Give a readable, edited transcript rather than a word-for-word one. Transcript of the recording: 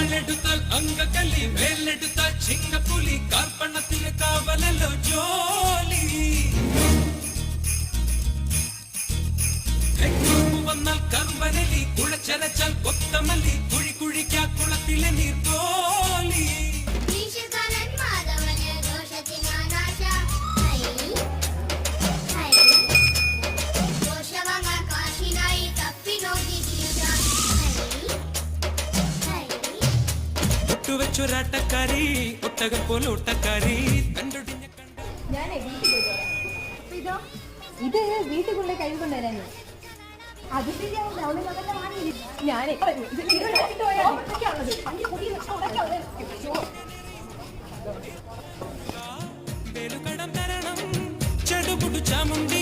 വാളെടുത്താൽ അങ്കക്കല്ലി, വേലെടുത്താൽ ചിങ്ങപ്പുലി, കാർപ്പണത്തിന് കാവലല്ലോ ജോലി. വന്നാൽ കർമ്മനലി, കുളച്ചരച്ചാൽ കൊത്തമല്ലി, കുഴി കുഴിക്കാ കുളത്തിലെ നീർത്തോലി. വെച്ചൊരാട്ടക്കാരി, ഒട്ടകം പോലെ ഒട്ടക്കാരി, കണ്ടൊടിഞ്ഞ ഇത് വീട്ടിൽ കൊണ്ട് കൈ കൊണ്ടുവരാനോ? അത് ചെടുപുടു ചാമുണ്ടി